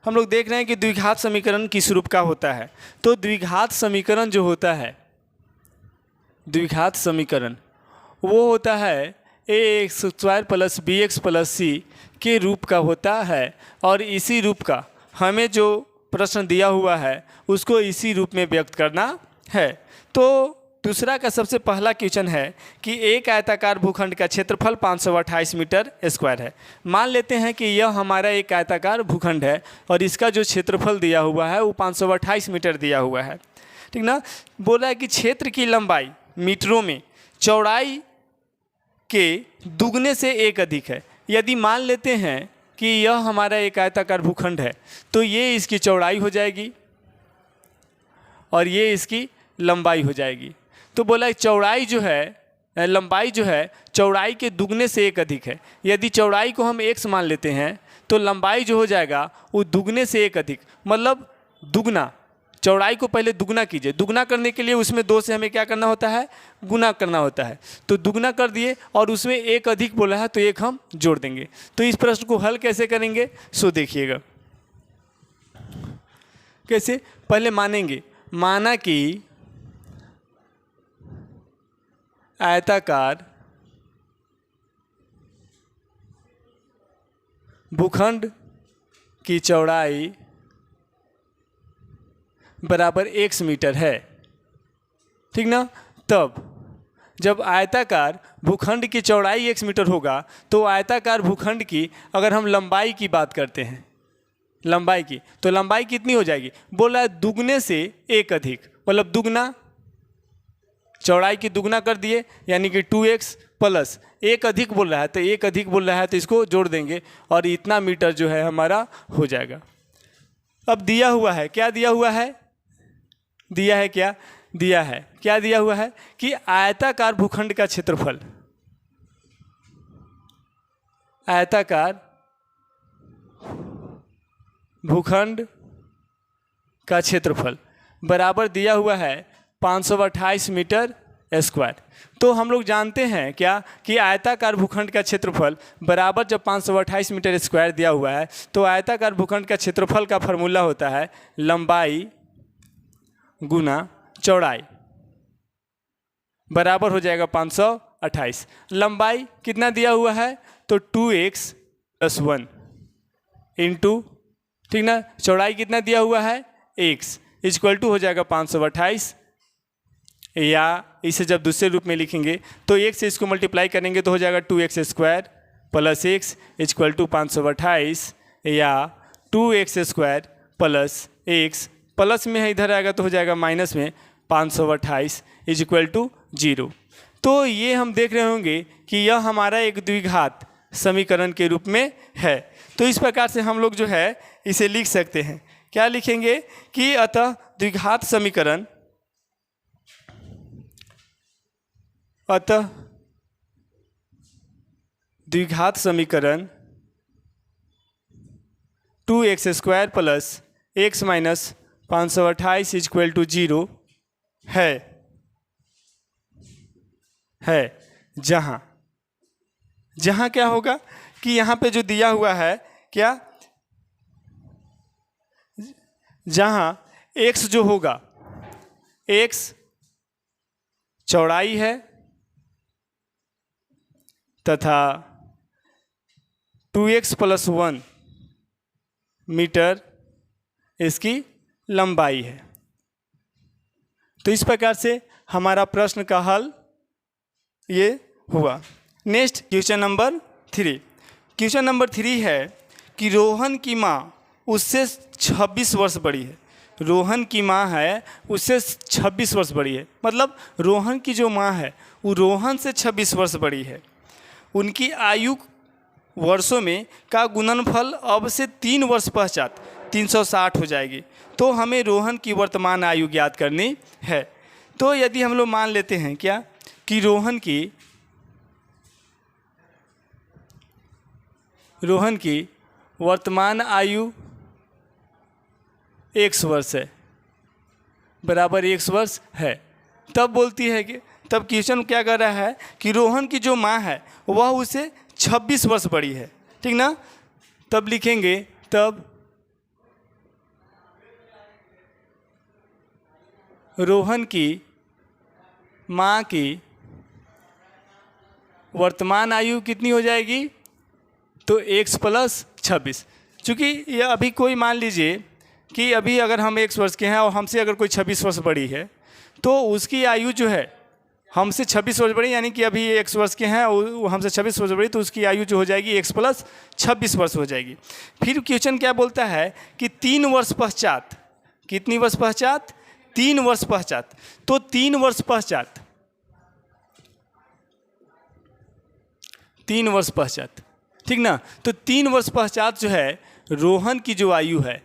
हम लोग देख रहे हैं कि द्विघात समीकरण किस रूप का होता है। तो द्विघात समीकरण जो होता है, द्विघात समीकरण वो होता है ax² plus bx plus c के रूप का होता है। और इसी रूप का हमें जो प्रश्न दिया हुआ है उसको इसी रूप में व्यक्त करना है। तो दूसरा का सबसे पहला क्वेश्चन है कि एक आयताकार भूखंड का क्षेत्रफल 528 मीटर स्क्वायर है। मान लेते हैं कि यह हमारा एक आयताकार भूखंड है और इसका जो क्षेत्रफल दिया हुआ है वो 528 मीटर दिया हुआ है, ठीक ना। बोला है कि क्षेत्र की लंबाई मीटरों में चौड़ाई के दुगने से एक अधिक है। यदि मान लेते हैं कि यह हमारा एक आयताकार भूखंड है तो ये इसकी चौड़ाई हो जाएगी और ये इसकी लंबाई हो जाएगी। तो बोला चौड़ाई जो है, लंबाई जो है चौड़ाई के दुगने से एक अधिक है। यदि चौड़ाई को हम x मान लेते हैं तो लंबाई जो हो जाएगा वो दुगने से एक अधिक, मतलब दुगना। चौड़ाई को पहले दुगना कीजिए, दुगना करने के लिए उसमें 2 से हमें क्या करना होता है, गुना करना होता है। तो दुगना कर दिए और उसमें एक अधिक बोला है तो एक हम जोड़ देंगे। तो इस प्रश्न को हल कैसे करेंगे सो देखिएगा। कैसे, पहले मानेंगे, माना कि आयताकार भूखंड की चौड़ाई बराबर x मीटर है, ठीक ना। तब जब आयताकार भूखंड की चौड़ाई x मीटर होगा तो आयताकार भूखंड की अगर हम लंबाई की बात करते हैं, लंबाई की, तो लंबाई कितनी हो जाएगी, बोला है दुगने से एक अधिक, मतलब दुगना, चौड़ाई की दुगना कर दिए यानी कि 2x प्लस एक अधिक बोल रहा है तो एक अधिक बोल रहा है तो इसको जोड़ देंगे और इतना मीटर जो है हमारा हो जाएगा। अब दिया हुआ है, क्या दिया हुआ है, दिया है क्या, दिया है, क्या दिया हुआ है कि आयताकार भूखंड का क्षेत्रफल, आयताकार भूखंड का क्षेत्रफल बराबर दिया हुआ है 528 मीटर स्क्वायर। तो हम लोग जानते हैं क्या कि आयताकार भूखंड का क्षेत्रफल बराबर जब 528 मीटर स्क्वायर दिया हुआ है तो आयताकार भूखंड का क्षेत्रफल का फॉर्मूला होता है लंबाई गुना चौड़ाई बराबर हो जाएगा 528। लंबाई कितना दिया हुआ है तो 2x + 1 इंटू, ठीक ना, चौड़ाई कितना दिया हुआ है x इक्वल टू हो जाएगा 528। या इसे जब दूसरे रूप में लिखेंगे तो एक से इसको मल्टीप्लाई करेंगे तो हो जाएगा 2x² plus x equal to 528 या 2x² प्लस x प्लस में है इधर आएगा तो हो जाएगा माइनस में 528 इक्वल टू 0। तो ये हम देख रहे होंगे कि यह हमारा एक द्विघात समीकरण के रूप में है। तो इस प्रकार से हम लोग जो है इसे लिख सकते हैं। क्या लिखेंगे कि अतः द्विघात समीकरण, अतः द्विघात समीकरण 2x² plus x minus 528 equal to 0 है जहाँ, जहाँ क्या होगा कि यहाँ पे जो दिया हुआ है क्या, जहाँ x जो होगा, x चौड़ाई है तथा 2x + 1 मीटर इसकी लंबाई है। तो इस प्रकार से हमारा प्रश्न का हल ये हुआ। Next question number 3। Question number 3 है कि रोहन की माँ उससे 26 वर्ष बड़ी है। रोहन की माँ है उससे 26 वर्ष बड़ी है, मतलब रोहन की जो माँ है वो रोहन से 26 वर्ष बड़ी है। उनकी आयु वर्षों में का गुणनफल अब से 3 वर्ष पश्चात 360 हो जाएगी। तो हमें रोहन की वर्तमान आयु ज्ञात करनी है। तो यदि हम लोग मान लेते हैं क्या कि रोहन की वर्तमान आयु 1 वर्ष है, बराबर 1 वर्ष है, तब बोलती है कि, तब क्वेश्चन क्या कर रहा है कि रोहन की जो माँ है वह उसे 26 वर्ष बड़ी है, ठीक ना। तब लिखेंगे, तब रोहन की माँ की वर्तमान आयु कितनी हो जाएगी, तो x प्लस 26। चूँकि ये अभी कोई मान लीजिए कि अभी अगर हम 1 वर्ष के हैं और हमसे अगर कोई 26 वर्ष बड़ी है, तो उसकी आयु जो है हमसे 26 वर्ष बड़ी, यानी कि अभी 1 वर्ष के हैं और हमसे 26 वर्ष बड़ी, तो उसकी आयु जो हो जाएगी x प्लस 26 वर्ष हो जाएगी। फिर क्वेश्चन क्या बोलता है कि 3 वर्ष पश्चात, कितनी वर्ष पश्चात, 3 वर्ष पश्चात, तो 3 वर्ष पश्चात, 3 वर्ष पश्चात, ठीक ना, तो 3 वर्ष पश्चात जो है रोहन की जो आयु है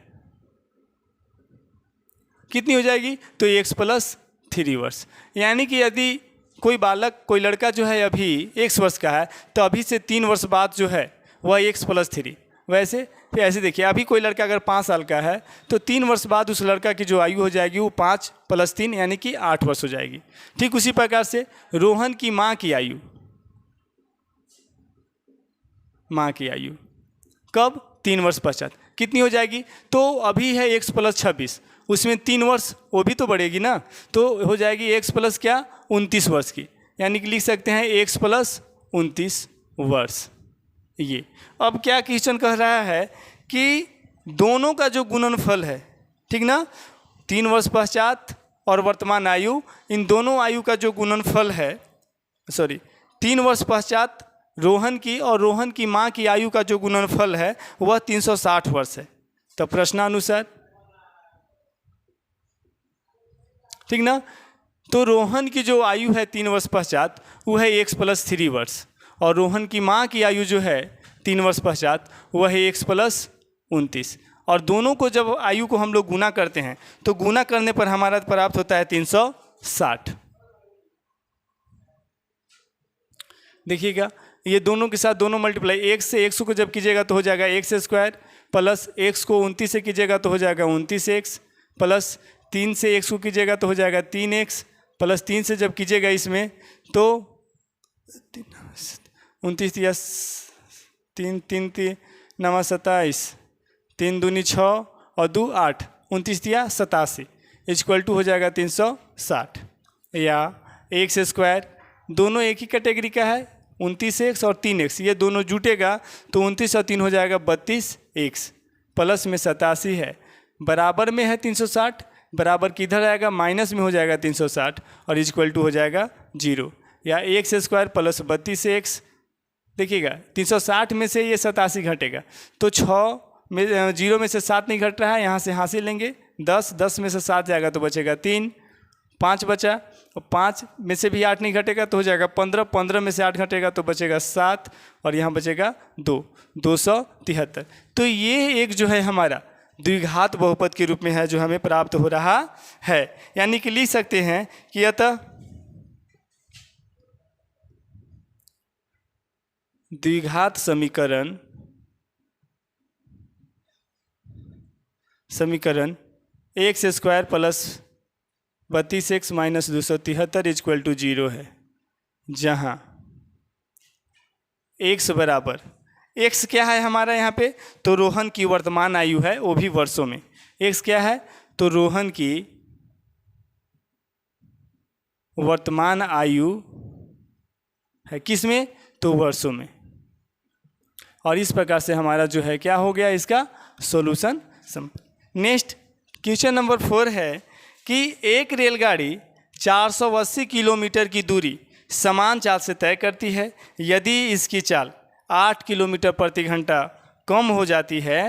कितनी हो जाएगी, तो x प्लस 3 वर्ष। यानी कि यदि कोई बालक, कोई लड़का जो है अभी 1 वर्ष का है, तो अभी से 3 वर्ष बाद जो है वह x प्लस 3। वैसे फिर ऐसे देखिए, अभी कोई लड़का अगर 5 साल का है, तो 3 वर्ष बाद उस लड़का की जो आयु हो जाएगी वो 5 + 3 यानी कि 8 वर्ष हो जाएगी। ठीक उसी प्रकार से रोहन की माँ की आयु, माँ की आयु कब, 3 वर्ष पश्चात कितनी हो जाएगी, तो अभी है x प्लस 26, उसमें 3 वर्ष वो भी तो बढ़ेगी ना, तो हो जाएगी x प्लस क्या, 29 वर्ष की। यानी कि लिख सकते हैं x प्लस 29 वर्ष। ये अब क्या क्वेश्चन कह रहा है कि दोनों का जो गुणनफल है, ठीक ना, 3 वर्ष पश्चात और वर्तमान आयु, इन दोनों आयु का जो गुणनफल है, 3 वर्ष पश्चात रोहन की और रोहन की माँ की आयु का जो गुणनफल है वह 360 वर्ष है। तो प्रश्नानुसार, ठीक ना, तो रोहन की जो आयु है 3 वर्ष पश्चात वह है x प्लस 3 वर्ष, और रोहन की माँ की आयु जो है 3 वर्ष पश्चात वह है x प्लस 29। और दोनों को जब आयु को हम लोग गुना करते हैं तो गुना करने पर हमारा प्राप्त होता है 360। देखिएगा, ये दोनों के साथ दोनों मल्टीप्लाई, 1 से x को जब कीजिएगा तो हो जाएगा x² प्लस x को 29 से कीजिएगा तो हो जाएगा 29x, प्लस 3 से x को कीजिएगा तो हो जाएगा 3x, प्लस 3 से जब कीजिएगा इसमें तो 29 या 3 3 3 9 27, 3 दूनी 6 और 2 8, 29 या 87 इक्वल टू हो जाएगा 360। या x², दोनों एक ही कैटेगरी का है, 29x और 3x, ये दोनों जुटेगा तो 29 और 3 हो जाएगा 32x, प्लस में 87 है, बराबर में है 360, बराबर किधर आएगा, माइनस में हो जाएगा 360 और इक्वल टू हो जाएगा 0। या x² प्लस 32x, देखिएगा 360 में से ये 87 घटेगा तो 6 में 0 में से 7 नहीं घट रहा है, यहाँ से हासिल लेंगे 10, 10 में से 7 जाएगा तो बचेगा 3, 5 बचा, और 5 में से भी 8 नहीं घटेगा तो हो जाएगा 15, 15 में से 8 घटेगा तो बचेगा 7, और यहाँ बचेगा 2, 273। तो ये एक जो है हमारा द्विघात बहुपद के रूप में है जो हमें प्राप्त हो रहा है। यानी कि लिख सकते हैं कि अतः द्विघात समीकरण x² plus 32x minus 273 equal to 0 है, जहाँ x बराबर, x क्या है हमारा यहाँ पे, तो रोहन की वर्तमान आयु है वो भी वर्षों में। x क्या है, तो रोहन की वर्तमान आयु है किस में, तो वर्षों में। और इस प्रकार से हमारा जो है क्या हो गया इसका सॉल्यूशन। नेक्स्ट क्वेश्चन नंबर 4 है कि एक रेलगाड़ी 480 किलोमीटर की दूरी समान चाल से तय करती है। यदि इसकी चाल 8 किलोमीटर प्रति घंटा कम हो जाती है,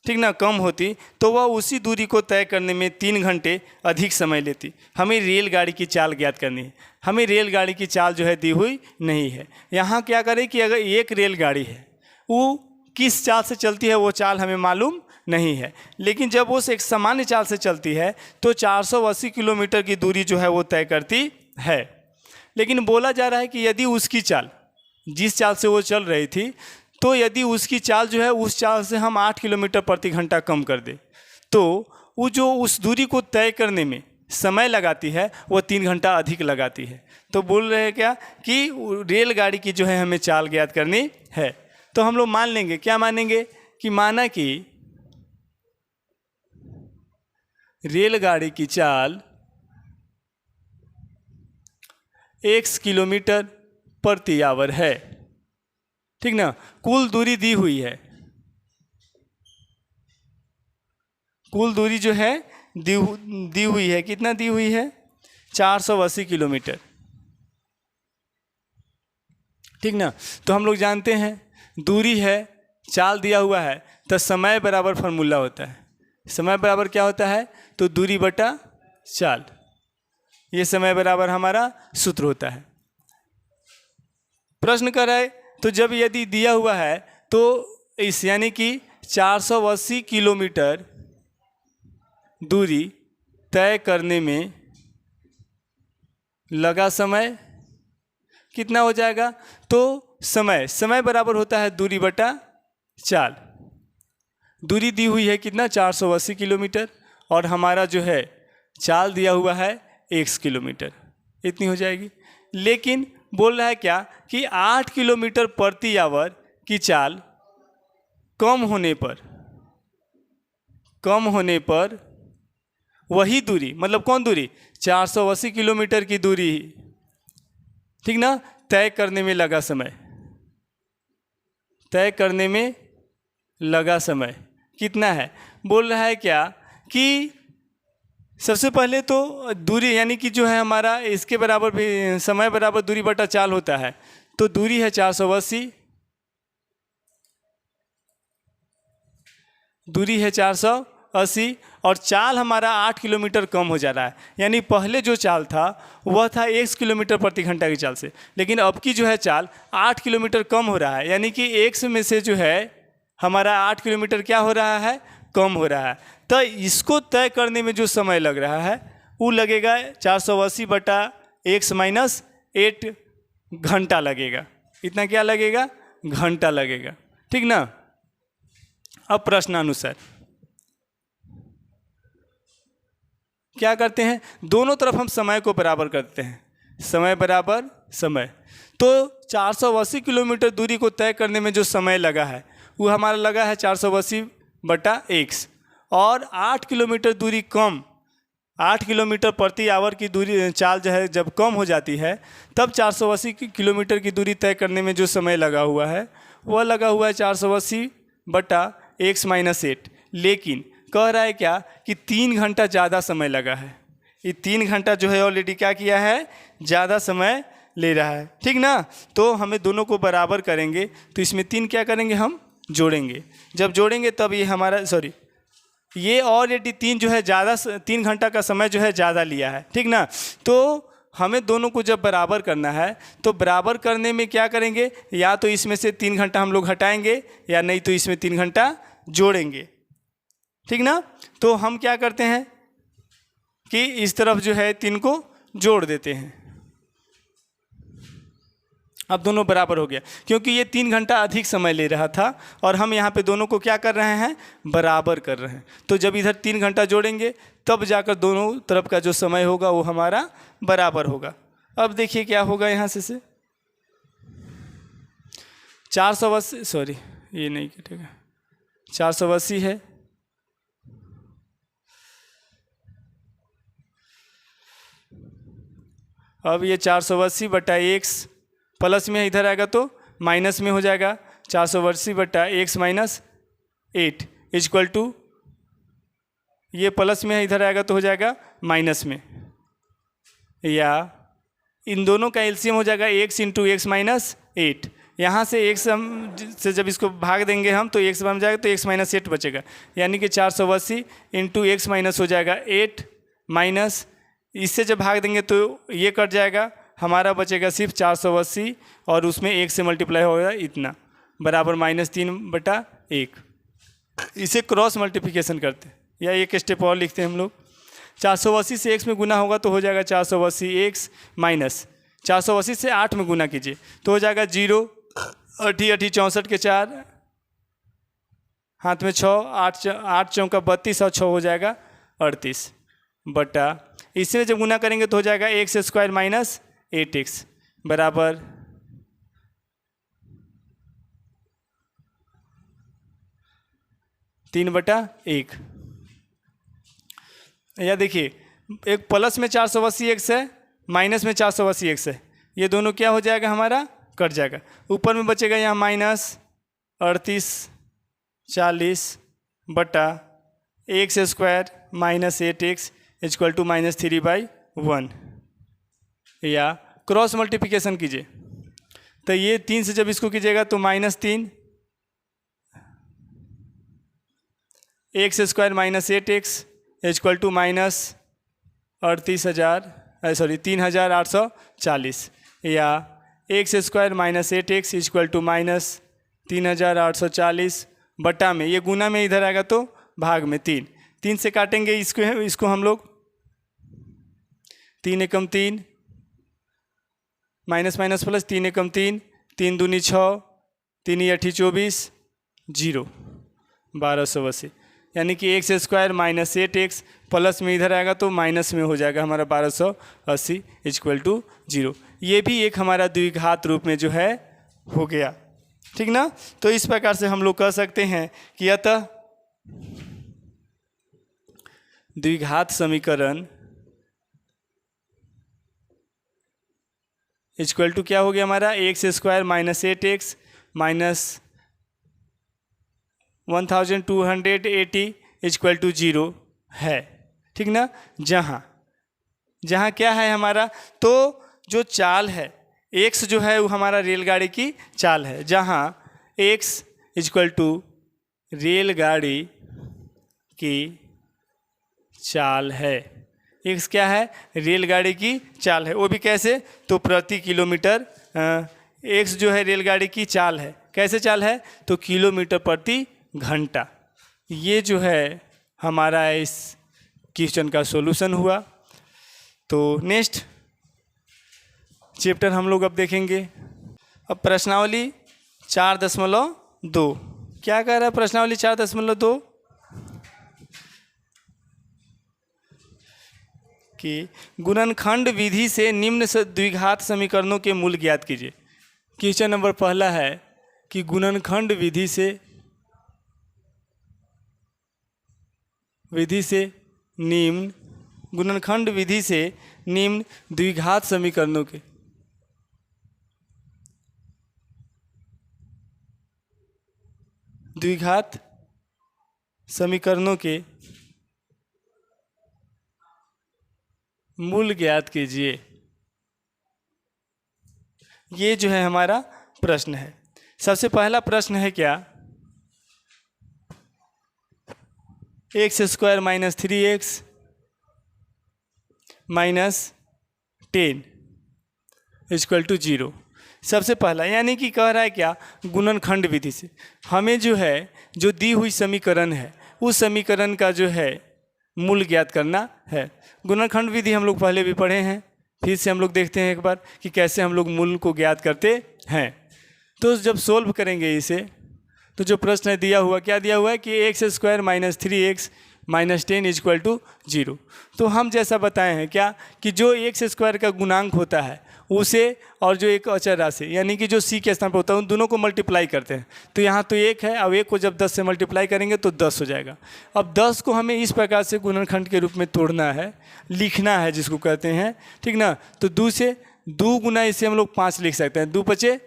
ठीक ना, कम होती, तो वह उसी दूरी को तय करने में 3 घंटे अधिक समय लेती। हमें रेलगाड़ी की चाल ज्ञात करनी है। हमें रेलगाड़ी की चाल जो है दी हुई नहीं है। यहाँ क्या करें कि अगर एक रेलगाड़ी है वो किस चाल से चलती है वो चाल हमें मालूम नहीं है, लेकिन जब वो एक सामान्य चाल से चलती है तो 480 किलोमीटर की दूरी जो है वो तय करती है। लेकिन बोला जा रहा है कि यदि उसकी चाल, जिस चाल से वो चल रही थी, तो यदि उसकी चाल जो है उस चाल से हम 8 किलोमीटर प्रति घंटा कम कर दें, तो वो जो उस दूरी को तय करने में समय लगाती है वो 3 घंटा अधिक लगाती है। तो बोल रहे हैं क्या कि रेलगाड़ी की जो है हमें चाल ज्ञात करनी है। तो हम लोग मान लेंगे, क्या मानेंगे कि माना कि रेलगाड़ी की चाल x किलोमीटर प्रति आवर है। ठीक ना, कुल दूरी दी हुई है, कुल दूरी जो है दी हुई है, कितना दी हुई है? 480 किलोमीटर। ठीक ना, तो हम लोग जानते हैं दूरी है, चाल दिया हुआ है, तो समय बराबर फार्मूला होता है। समय बराबर क्या होता है? तो दूरी बटा चाल, ये समय बराबर हमारा सूत्र होता है। प्रश्न कर रहा है तो जब यदि दिया हुआ है तो इस यानी कि 480 किलोमीटर दूरी तय करने में लगा समय कितना हो जाएगा? तो समय बराबर होता है दूरी बटा चाल। दूरी दी हुई है कितना? 480 किलोमीटर, और हमारा जो है चाल दिया हुआ है x किलोमीटर, इतनी हो जाएगी। लेकिन बोल रहा है क्या कि 8 किलोमीटर प्रति आवर की चाल कम होने पर वही दूरी, मतलब कौन दूरी? 480 किलोमीटर की दूरी, ठीक ना, तय करने में लगा समय कितना है? बोल रहा है क्या कि सबसे पहले तो दूरी यानी कि जो है हमारा इसके बराबर भी समय बराबर दूरी बटा चाल होता है, तो दूरी है 480, दूरी है 480 और चाल हमारा 8 किलोमीटर कम हो जा रहा है। यानी पहले जो चाल था वह था 1 किलोमीटर प्रति घंटा की चाल से, लेकिन अब की जो है चाल 8 किलोमीटर कम हो रहा है, यानी कि 1 में से जो है हमारा 8 किलोमीटर क्या हो रहा है? कम हो रहा है। तो इसको तय करने में जो समय लग रहा है वो लगेगा 480 बटा x माइनस 8 घंटा लगेगा। इतना क्या लगेगा? घंटा लगेगा। ठीक ना। अब प्रश्नानुसार क्या करते हैं? दोनों तरफ हम समय को बराबर करते हैं, समय बराबर समय। तो 480 किलोमीटर दूरी को तय करने में जो समय लगा है वो हमारा लगा है 480 बटा x, और 8 किलोमीटर दूरी कम, 8 किलोमीटर प्रति आवर की दूरी चाल जो है जब कम हो जाती है तब 480 किलोमीटर की दूरी तय करने में जो समय लगा हुआ है वह लगा हुआ है 480 बटा x माइनस 8। लेकिन कह रहा है क्या कि 3 घंटा ज़्यादा समय लगा है। ये 3 घंटा जो है ऑलरेडी क्या किया है? ज़्यादा समय ले रहा है। ठीक ना। तो हमें दोनों को बराबर करेंगे तो इसमें 3 क्या करेंगे? हम जोड़ेंगे। जब जोड़ेंगे तब ये हमारा ये ऑलरेडी 3 जो है ज़्यादा, 3 घंटा का समय जो है ज़्यादा लिया है। ठीक ना। तो हमें दोनों को जब बराबर करना है तो बराबर करने में क्या करेंगे? या तो इसमें से 3 घंटा हम लोग हटाएंगे या नहीं तो इसमें 3 घंटा जोड़ेंगे। ठीक ना। तो हम क्या करते हैं कि इस तरफ जो है 3 को जोड़ देते हैं। अब दोनों बराबर हो गया, क्योंकि ये 3 घंटा अधिक समय ले रहा था और हम यहाँ पे दोनों को क्या कर रहे हैं? बराबर कर रहे हैं। तो जब इधर 3 घंटा जोड़ेंगे तब जाकर दोनों तरफ का जो समय होगा वो हमारा बराबर होगा। अब देखिए क्या होगा यहाँ से 480, ये नहीं कटेगा, 480 है, अब ये 480 बटा x प्लस में इधर आएगा तो माइनस में हो जाएगा। 480 बटा x माइनस 8 इक्वल टू, ये प्लस में इधर आएगा तो हो जाएगा माइनस में, या इन दोनों का एलसीएम हो जाएगा x इंटू एक्स माइनस 8। यहाँ से x से जब इसको भाग देंगे हम तो x बन जाएगा तो x माइनस 8 बचेगा, यानी कि 480 इंटू एक्स माइनस हो जाएगा 8 माइनस, इससे जब भाग देंगे तो ये कट जाएगा, हमारा बचेगा सिर्फ 480 और उसमें 1 से मल्टीप्लाई होगा इतना, बराबर -3 बटा 1। इसे क्रॉस मल्टीप्लिकेशन करते हैं या एक स्टेप और लिखते हैं हम लोग। 480 से x में गुना होगा तो हो जाएगा 480 x माइनस 480 से 8 में गुना कीजिए तो हो जाएगा 0, 8 64 के 4, हाथ में 6, 8 चौका 32 और 6 हो जाएगा 38 बटा, इससे जब गुना करेंगे तो हो जाएगा x स्क्वायर माइनस 8x बराबर 3 बटा 1। या देखिए एक प्लस में 480x है, माइनस में 480x है, ये दोनों क्या हो जाएगा हमारा, कट जाएगा। ऊपर में बचेगा यहाँ -3840 बटा x² - 8x = -3/1, या क्रॉस मल्टीप्लिकेशन कीजिए तो ये 3 से जब इसको कीजिएगा तो -3 x² - 8x = -3840, या x² - 8x -3840 बटा में, ये गुना में इधर आएगा तो भाग में 3 से काटेंगे इसको हम लोग, 3 एकम 3 माइनस माइनस प्लस, 3 एकम 3, 3 दूनी 6, 3 अठी 24, 0 1280, यानी कि x² - 8x प्लस में इधर आएगा तो माइनस में हो जाएगा हमारा 1280 = 0। ये भी एक हमारा द्विघात रूप में जो है हो गया, ठीक ना। तो इस प्रकार से हम लोग कह सकते हैं कि अतः द्विघात समीकरण इक्वल टू क्या हो गया हमारा, x² - 8x -1280 = 0 है, ठीक ना। जहाँ क्या है हमारा, तो जो चाल है x जो है वो हमारा रेलगाड़ी की चाल है, जहाँ x = रेलगाड़ी की चाल है। x क्या है, रेलगाड़ी की चाल है, वो भी कैसे, तो प्रति किलोमीटर। x जो है रेलगाड़ी की चाल है, कैसे चाल है, तो किलोमीटर प्रति घंटा। ये जो है हमारा इस क्वेश्चन का सॉल्यूशन हुआ। तो नेक्स्ट चैप्टर हम लोग अब देखेंगे। अब प्रश्नावली 4.2 क्या कह रहा है, प्रश्नावली 4.2 कि गुणनखंड विधि से निम्न द्विघात समीकरणों के मूल ज्ञात कीजिए। क्वेश्चन नंबर पहला है कि गुणनखंड विधि से निम्न द्विघात समीकरणों के मूल ज्ञात कीजिए। ये जो है हमारा प्रश्न है। सबसे पहला प्रश्न है क्या, x² - 3x - 10 = 0। सबसे पहला यानी कि कह रहा है क्या, गुणनखंड विधि से हमें जो है जो दी हुई समीकरण है उस समीकरण का जो है मूल ज्ञात करना है। गुणनखंड विधि हम लोग पहले भी पढ़े हैं, फिर से हम लोग देखते हैं एक बार कि कैसे हम लोग मूल को ज्ञात करते हैं। तो जब सोल्व करेंगे इसे, तो जो प्रश्न है दिया हुआ, क्या दिया हुआ है कि x² - 3x - 10 = 0। तो हम जैसा बताए हैं क्या कि जो x² का गुणांक होता है उसे और जो एक अचर राशि यानी कि जो c के स्थान पर होता है उन दोनों को मल्टीप्लाई करते हैं। तो यहाँ तो 1 है, अब 1 को जब 10 से मल्टीप्लाई करेंगे तो 10 हो जाएगा। अब 10 को हमें इस प्रकार से गुणनखंड के रूप में तोड़ना है, लिखना है जिसको कहते हैं, ठीक ना। तो 2 से 2 गुना इसे हम लोग 5 लिख सकते हैं, 2 × 5 =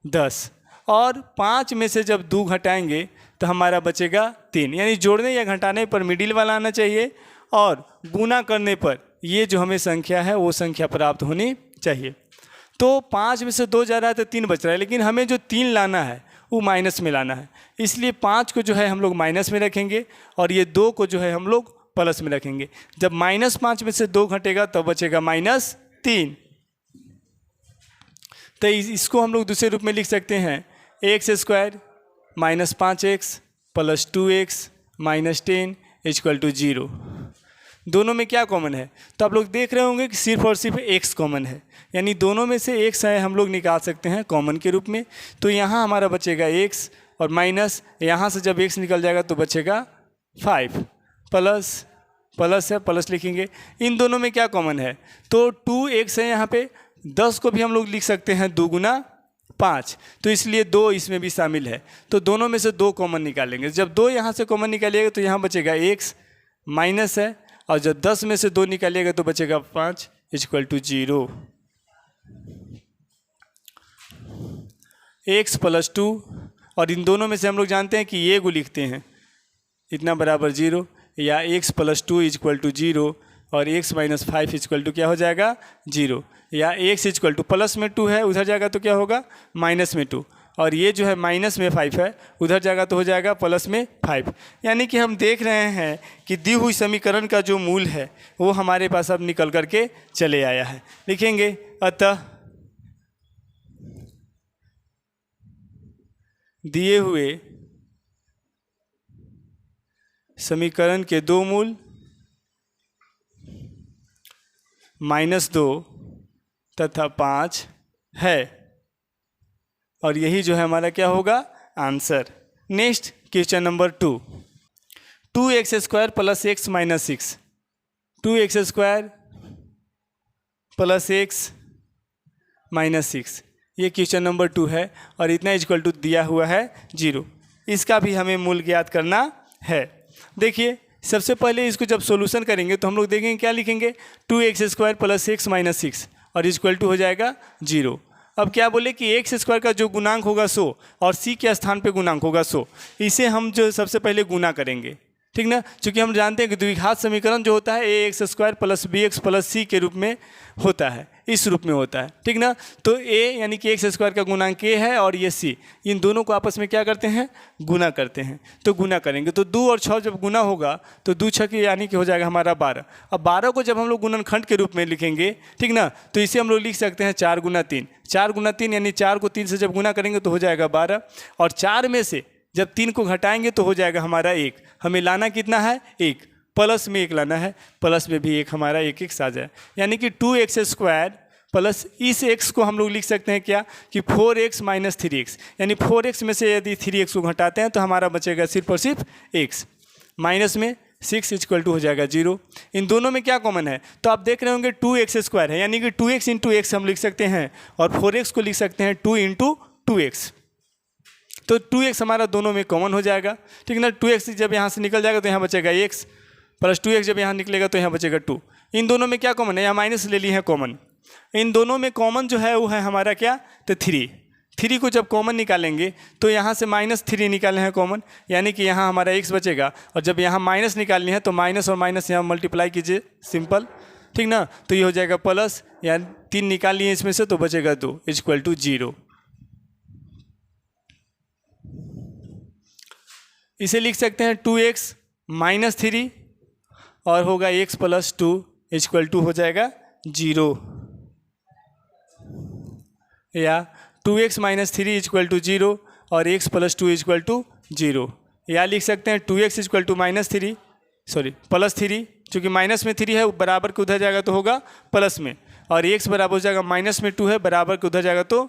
10, और 5 में से जब 2 घटाएंगे तो हमारा बचेगा 3, यानी जोड़ने या घटाने पर मिडिल वाला आना चाहिए और गुना करने पर ये जो हमें संख्या है वो संख्या प्राप्त होनी चाहिए। तो 5 में से 2 जा रहा है तो 3 बच रहा है, लेकिन हमें जो 3 लाना है वो माइनस में लाना है, इसलिए 5 को जो है हम लोग माइनस में रखेंगे और ये 2 को जो है हम लोग प्लस में रखेंगे। जब -5 में से 2 घटेगा तब बचेगा -3। तो इसको हम लोग दूसरे रूप में लिख सकते हैं, x² - 5x + 2x - 10 = 0। दोनों में क्या कॉमन है, तो आप लोग देख रहे होंगे कि सिर्फ और सिर्फ x कॉमन है, यानी दोनों में से x है हम लोग निकाल सकते हैं कॉमन के रूप में। तो यहाँ हमारा बचेगा x और माइनस, यहाँ से जब x निकल जाएगा तो बचेगा 5, प्लस है, प्लस लिखेंगे। इन दोनों में क्या कॉमन है, तो 2x है यहाँ पे, 10 को भी हम लोग लिख सकते हैं 2 × 5, तो इसलिए 2 इसमें भी शामिल है। तो दोनों में से 2 कॉमन निकालेंगे, जब 2 यहाँ से कॉमन निकालिएगा तो यहाँ बचेगा x, माइनस है, और जब 10 में से 2 निकालिएगा तो बचेगा 5 = 0। एक्स प्लस 2, और इन दोनों में से हम लोग जानते हैं कि ये को लिखते हैं इतना बराबर 0, या एक्स प्लस 2 इक्वल टू 0 और एक्स माइनस 5 इक्वल टू क्या हो जाएगा 0, या एक्स इक्वल टू प्लस में 2 है उधर जाएगा तो क्या होगा माइनस में 2, और ये जो है माइनस में 5 है उधर जाएगा तो हो जाएगा प्लस में 5। यानी कि हम देख रहे हैं कि दी हुई समीकरण का जो मूल है वो हमारे पास अब निकल करके चले आया है। लिखेंगे अतः दिए हुए समीकरण के दो मूल -2 तथा 5 है, और यही जो है हमारा क्या होगा answer. Next question number 2, 2x² plus x minus 6, 2x² plus x minus 6, ये क्वेश्चन नंबर 2 है, और इतना इक्वल टू दिया हुआ है 0। इसका भी हमें मूल ज्ञात करना है। देखिए सबसे पहले इसको जब सॉल्यूशन करेंगे तो हम लोग देखेंगे क्या लिखेंगे 2x² प्लस x माइनस 6 और इक्वल टू हो जाएगा 0। अब क्या बोले कि x² का जो गुणांक होगा 100 और c के स्थान पे गुणांक होगा 100, इसे हम जो सबसे पहले गुना करेंगे, ठीक ना। क्योंकि हम जानते हैं कि द्विघात समीकरण जो होता है ax² plus bx plus c के रूप में होता है, इस रूप में होता है, ठीक ना। तो a यानी कि x² का गुणांक a है और ये c, इन दोनों को आपस में क्या करते हैं गुना करते हैं। तो गुना करेंगे तो 2 और 6 जब गुना होगा तो 2 6 यानी कि हो जाएगा हमारा 12। अब 12 को जब हम लोग गुणनखंड के रूप में लिखेंगे, ठीक ना, तो इसे हम लोग लिख सकते हैं 4 गुना 3, 4 गुना 3 यानी 4 को 3 से जब गुना करेंगे तो हो जाएगा 12, और 4 में से जब 3 को घटाएंगे तो हो जाएगा हमारा 1। हमें लाना कितना है 1, प्लस में 1 लाना है, प्लस में भी 1 हमारा 1 1 आ जाए, यानी कि 2x² प्लस इस x को हम लोग लिख सकते हैं क्या कि 4x माइनस 3x, यानी 4x में से यदि 3x को घटाते हैं तो हमारा बचेगा सिर्फ और सिर्फ x, माइनस में 6 इक्वल टू हो जाएगा 0। इन दोनों में क्या कॉमन है तो आप देख रहे होंगे 2x² है, यानी कि 2x इंटू x हम लिख सकते हैं, और 4x को लिख सकते हैं 2 इंटू 2x, तो 2x हमारा दोनों में कॉमन हो जाएगा, ठीक ना। 2x जब यहाँ से निकल जाएगा तो यहाँ बचेगा x, प्लस 2x जब यहाँ निकलेगा तो यहाँ बचेगा 2। इन दोनों में क्या कॉमन है, यहाँ माइनस ले ली है कॉमन, इन दोनों में कॉमन जो है वो है हमारा क्या तो 3 को जब कॉमन निकालेंगे तो यहाँ से -3 निकाले हैं कॉमन, यानी कि यहाँ हमारा x बचेगा, और जब यहाँ माइनस निकालनी है तो माइनस और माइनस यहाँ मल्टीप्लाई कीजिए सिंपल, ठीक ना। तो ये हो जाएगा प्लस, यानी 3 निकाल लिए इसमें से तो बचेगा 2 इक्वल टू 0। इसे लिख सकते हैं 2x माइनस 3 और होगा x प्लस 2 इक्वल टू हो जाएगा 0, या 2x माइनस 3 इक्वल टू 0 और x प्लस 2 इक्वल टू 0, या लिख सकते हैं 2x इक्वल टू प्लस 3, चूँकि माइनस में 3 है बराबर के उधर जाएगा तो होगा प्लस में, और x बराबर हो जाएगा माइनस में 2 है बराबर के उधर जाएगा तो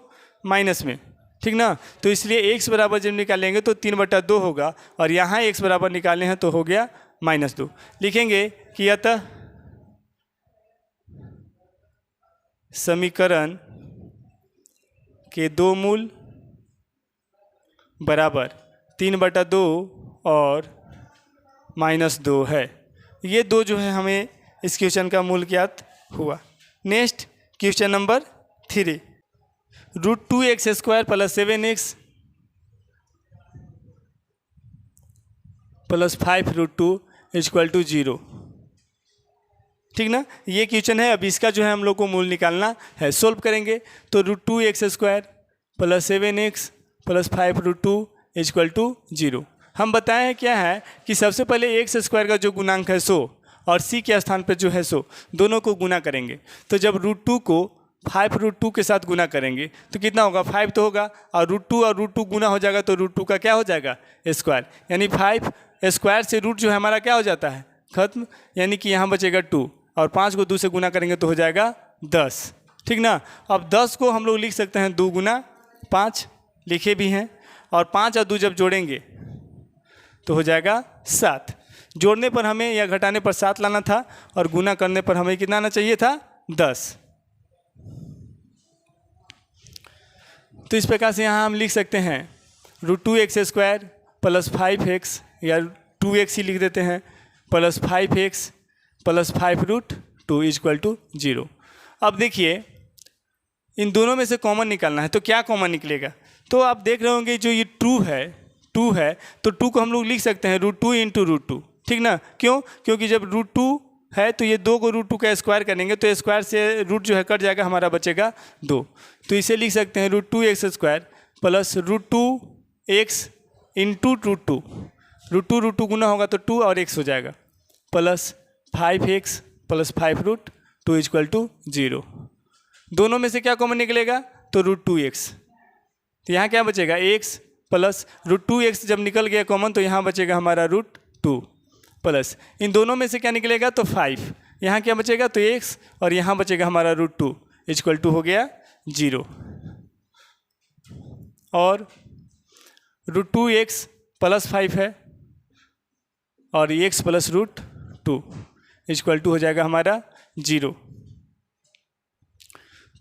माइनस में, ठीक ना। तो इसलिए x बराबर जब निकालेंगे तो 3/2 होगा, और यहाँ x बराबर निकाले हैं तो हो गया -2। लिखेंगे कि अतः समीकरण के दो मूल बराबर 3/2 और -2 है। ये दो जो है हमें इस क्वेश्चन का मूल ज्ञात हुआ। Next question number 3, √2x² plus 7x plus 5√2 equal to 0, ठीक ना। ये क्वेश्चन है, अब इसका जो है हम लोग को मूल निकालना है। सोल्व करेंगे तो √2x² plus 7x plus 5√2 equal to 0। हम बताए हैं क्या है कि सबसे पहले x² का जो गुणांक है 100 और c के स्थान पर जो है 100, दोनों को गुना करेंगे। तो जब √2 को 5√2 के साथ गुना करेंगे तो कितना होगा 5 तो होगा, और √2 गुना हो जाएगा तो √2 का क्या हो जाएगा स्क्वायर, यानी 5 स्क्वायर से रूट जो है हमारा क्या हो जाता है खत्म, यानी कि यहाँ बचेगा 2, और 5 को 2 से गुना करेंगे तो हो जाएगा 10, ठीक ना। अब 10 को हम लोग लिख सकते हैं 2 गुना 5, लिखे भी हैं, और 5 और 2 जब जोड़ेंगे तो हो जाएगा 7। जोड़ने पर हमें या घटाने पर 7 लाना था, और गुना करने पर हमें कितना आना चाहिए था 10। तो इस प्रकार से यहाँ हम लिख सकते हैं √2x² प्लस 5x, या 2x ही लिख देते हैं, plus 5x plus 5√2 equal to 0। अब देखिए इन दोनों में से कॉमन निकालना है, तो क्या कॉमन निकलेगा, तो आप देख रहे होंगे जो ये टू है तो टू को हम लोग लिख सकते हैं √2 इंटू √2, ठीक ना। क्यों? क्योंकि जब √2 है तो ये 2 को √2 का स्क्वायर करेंगे तो स्क्वायर से रूट जो है कट जाएगा, हमारा बचेगा 2। तो इसे लिख सकते हैं √2x² प्लस √2x इंटू √2। √2 गुना होगा तो 2 और x हो जाएगा, plus 5x plus 5√2 equal to 0। दोनों में से क्या कॉमन निकलेगा? तो √2x। तो यहाँ क्या बचेगा? x प्लस √2x जब निकल गया कॉमन तो यहाँ बचेगा हमारा √2 प्लस इन दोनों में से क्या निकलेगा? तो 5। यहाँ क्या बचेगा? तो x और यहाँ बचेगा हमारा √2 इक्वल टू हो गया 0। और √2x प्लस 5 है और x प्लस √2 इक्वल टू हो जाएगा हमारा 0।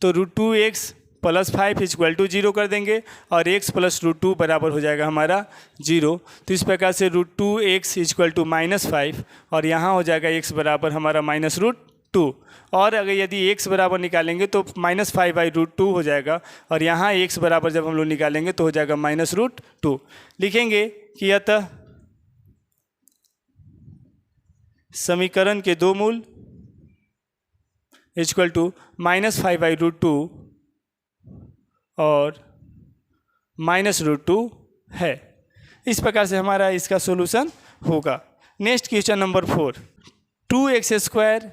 तो √2x प्लस 5 इक्वल टू 0 कर देंगे और x प्लस √2 बराबर हो जाएगा हमारा 0। तो इस प्रकार से √2x इक्वल टू -5 और यहाँ हो जाएगा x बराबर हमारा -√2। और अगर यदि x बराबर निकालेंगे तो -5/√2 हो जाएगा और यहाँ x बराबर जब हम लोग निकालेंगे तो हो जाएगा -√2। लिखेंगे कि अतः समीकरण के दो मूल इक्वल टू -5/√2 और -√2 है। इस प्रकार से हमारा इसका सॉल्यूशन होगा। Next question number 4, 2x²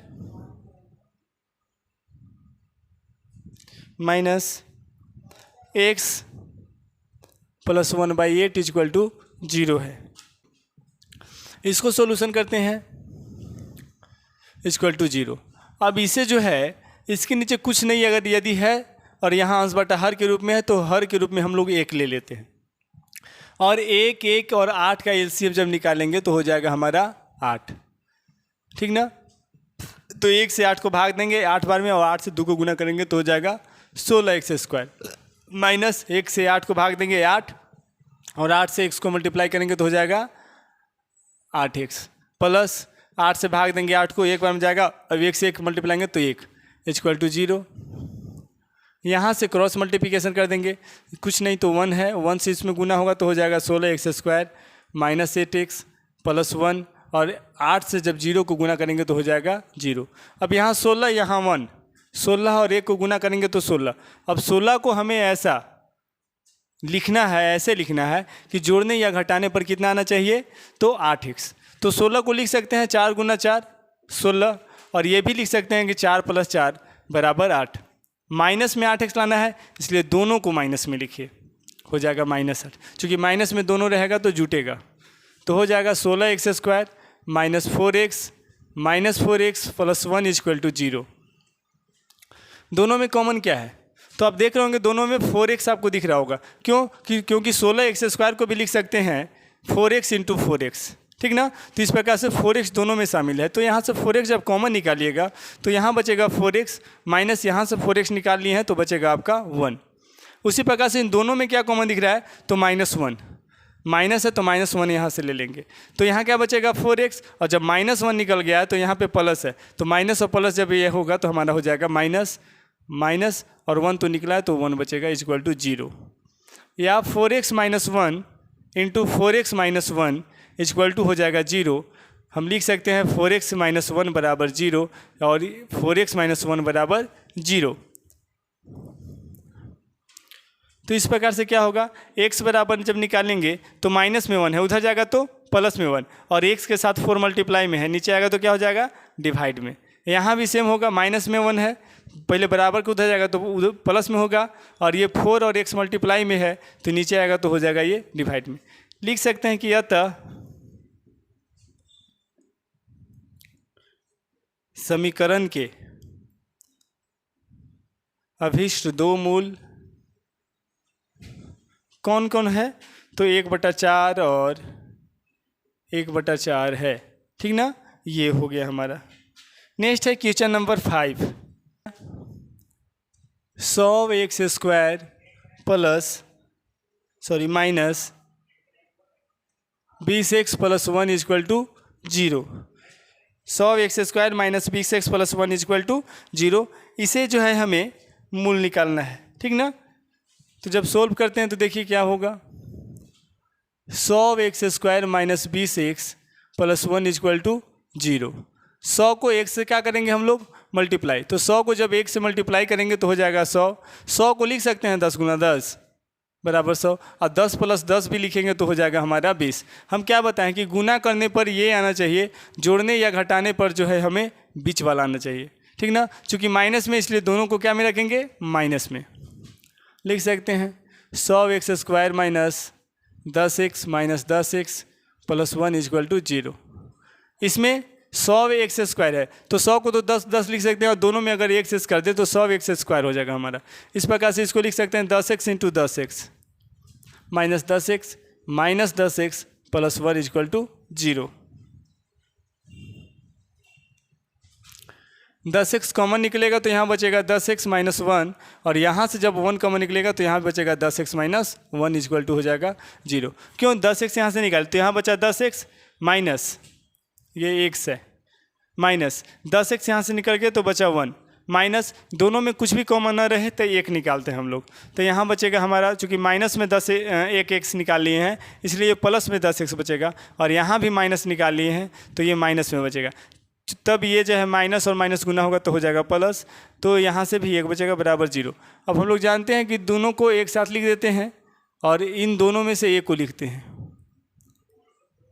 minus x plus 1/8 equal to 0 है। इसको सॉल्यूशन करते हैं इक्वल टू 0। अब इसे जो है इसके नीचे कुछ नहीं अगर यदि है और यहाँ अंश बटा हर के रूप में है तो हर के रूप में हम लोग 1 ले लेते हैं और 1 और 8 का एलसीएम जब निकालेंगे तो हो जाएगा हमारा 8, ठीक ना। तो 1 से 8 को भाग देंगे 8 बार में और 8 से 2 को गुना करेंगे तो हो जाएगा 16x² माइनस 1 से 8 को भाग देंगे 8 और 8 से x को मल्टीप्लाई करेंगे तो हो जाएगा 8x प्लस 8 से भाग देंगे 8 को 1 बार में जाएगा अब 1 से 1 मल्टीप्लाएंगे तो 1 इक्वल टू 0। यहाँ से क्रॉस मल्टीप्लिकेशन कर देंगे, कुछ नहीं तो 1 है, 1 से इसमें गुना होगा तो हो जाएगा 16x² माइनस 8x प्लस 1 और 8 से जब 0 को गुना करेंगे तो हो जाएगा 0। अब यहाँ 16 यहाँ 1, 16 और 1 को गुना करेंगे तो 16। अब 16 को हमें ऐसा लिखना है, ऐसे लिखना है कि जोड़ने या घटाने पर कितना आना चाहिए? तो 8x। तो 16 को लिख सकते हैं 4 गुना 4 16 और ये भी लिख सकते हैं कि 4 प्लस 4 बराबर 8। माइनस में 8x लाना है इसलिए दोनों को माइनस में लिखिए, हो जाएगा -8। चूँकि माइनस में दोनों रहेगा तो जुटेगा तो हो जाएगा 16x² minus 4x plus 1 equal to 0। दोनों में कॉमन क्या है? तो आप देख रहे होंगे दोनों में 4x आपको दिख रहा होगा। क्यों? क्योंकि 16x² को भी लिख सकते हैं 4x इंटू 4x, ठीक ना। तो इस प्रकार से 4x दोनों में शामिल है। तो यहाँ से 4x जब कॉमन निकालिएगा तो यहाँ बचेगा 4x माइनस यहाँ से 4x निकाल लिए हैं तो बचेगा आपका 1। उसी प्रकार से इन दोनों में क्या कॉमन दिख रहा है? तो -1, माइनस है तो -1 यहाँ से ले लेंगे तो यहाँ क्या बचेगा 4x और जब -1 निकल गया है तो यहाँ पे प्लस है तो माइनस और प्लस जब ये होगा तो हमारा हो जाएगा माइनस और 1 तो निकला है तो 1 बचेगा इक्वल टू 0। या 4x minus 1 into 4x minus 1 equal to हो जाएगा 0। हम लिख सकते हैं 4x माइनस 1 बराबर 0 और 4x माइनस 1 बराबर 0। तो इस प्रकार से क्या होगा? x बराबर जब निकालेंगे तो माइनस में 1 है, उधर जाएगा तो प्लस में 1 और x के साथ 4 मल्टीप्लाई में है, नीचे आएगा तो क्या हो जाएगा? डिवाइड में। यहाँ भी सेम होगा, माइनस में 1 है, पहले बराबर को उधर जाएगा तो उधर प्लस में होगा और ये 4 और x मल्टीप्लाई में है तो नीचे आएगा तो हो जाएगा ये डिवाइड में। लिख सकते हैं कि अतः समीकरण के अभिष्ट दो मूल कौन कौन है? तो 1/4 और 1/4 है, ठीक ना। ये हो गया हमारा। नेक्स्ट है question number 5, 100x² minus 20x plus 1 equal to 0। 100x² minus 20x plus 1 equal to 0। इसे जो है हमें मूल निकालना है, ठीक ना। तो जब सोल्व करते हैं तो देखिए क्या होगा, 100x² minus 20x plus 1 equal to 0। 100 को 1 से क्या करेंगे हम लोग, मल्टीप्लाई। तो 100 को जब 1 से मल्टीप्लाई करेंगे तो हो जाएगा 100। 100 को लिख सकते हैं 10 गुना 10 बराबर 100, और 10 प्लस 10 भी लिखेंगे तो हो जाएगा हमारा 20। हम क्या बताएं कि गुना करने पर ये आना चाहिए, जोड़ने या घटाने पर जो है हमें बीच वाला आना चाहिए, ठीक ना। चूँकि माइनस में, इसलिए दोनों को क्या में रखेंगे, माइनस में। लिख सकते हैं 100x² minus 10x minus 10x plus 1 equal to 0। इसमें 100x² है तो 100 को तो 10 लिख सकते हैं, और दोनों में अगर x कर दे तो 100x² हो जाएगा हमारा। इस प्रकार से इसको लिख सकते हैं 10x into 10x minus 10x plus 1 equal to 0। 10x common निकलेगा तो यहाँ बचेगा 10x माइनस 1, और यहाँ से जब 1 कॉमन निकलेगा तो यहाँ बचेगा 10x माइनस 1 इक्वल टू हो जाएगा 0। क्यों 10x यहाँ से निकाले तो यहाँ बचा 10x माइनस, ये x है, माइनस 10x यहाँ से निकल गए तो बचा 1, माइनस दोनों में कुछ भी कॉमन ना रहे तो 1 निकालते हैं हम लोग। तो यहाँ बचेगा हमारा, चूँकि माइनस में 1x निकाल लिए हैं इसलिए प्लस में 10x बचेगा, और यहाँ भी माइनस निकाल लिए हैं तो ये माइनस में बचेगा। तब ये जो है माइनस और माइनस गुना होगा तो हो जाएगा प्लस, तो यहाँ से भी 1 बचेगा बराबर 0। अब हम लोग जानते हैं कि दोनों को एक साथ लिख देते हैं और इन दोनों में से एक को लिखते हैं